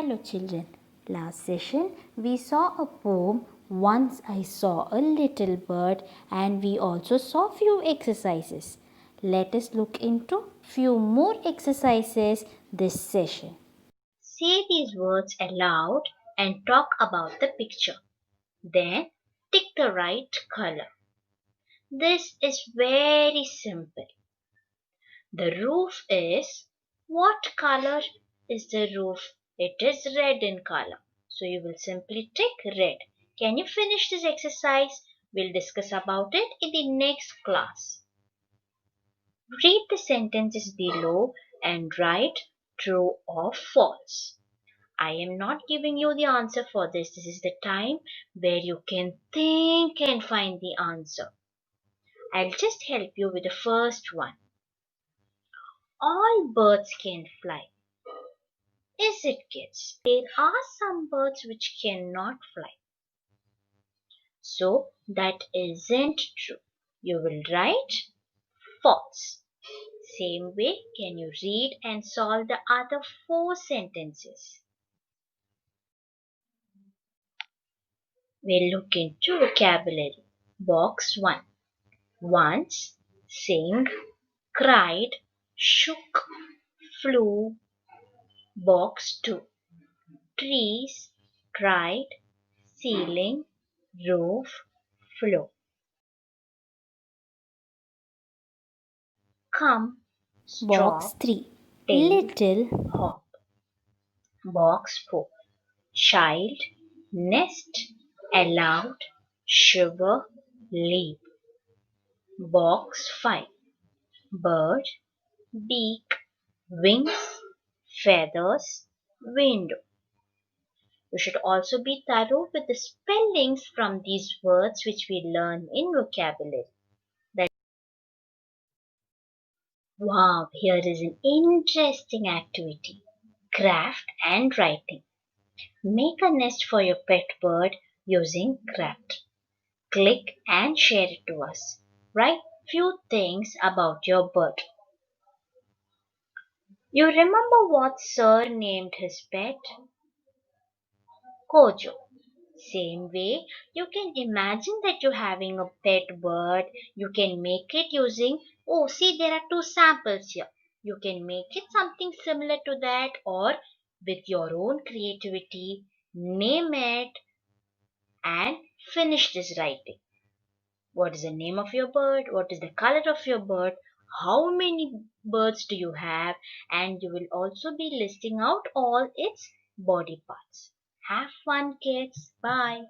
Hello children, last session we saw a poem Once I Saw a Little Bird and we also saw few exercises. Let us look into few more exercises this session. Say these words aloud and talk about the picture. Then tick the right color. This is very simple. The roof is, what color is the roof? It is red in color. So you will simply tick red. Can you finish this exercise? We'll discuss about it in the next class. Read the sentences below and write true or false. I am not giving you the answer for this. This is the time where you can think and find the answer. I'll just help you with the first one. All birds can fly. Is it, kids? There are some birds which cannot fly. So that isn't true. You will write false. Same way, can you read and solve the other 4 sentences? We'll look into vocabulary. Box 1. Once, sing, cried, shook, flew. Box 2. Trees, tried, ceiling, roof, floor. Come, Box stop, 3. tail, Little. hop. Box 4. Child, nest, allowed, shiver, leap. Box 5. Bird, beak, wings, feathers, window. You should also be thorough with the spellings from these words which we learn in vocabulary. Wow, here is an interesting activity. Craft and writing. Make a nest for your pet bird using craft. Click and share it to us. Write few things about your bird. You remember what Sir named his pet? Kojo. Same way, you can imagine that you're having a pet bird. You can make it using, oh, see, there are 2 samples here. You can make it something similar to that or with your own creativity, name it and finish this writing. What is the name of your bird? What is the color of your bird? How many birds do you have? And you will also be listing out all its body parts. Have fun, kids. Bye.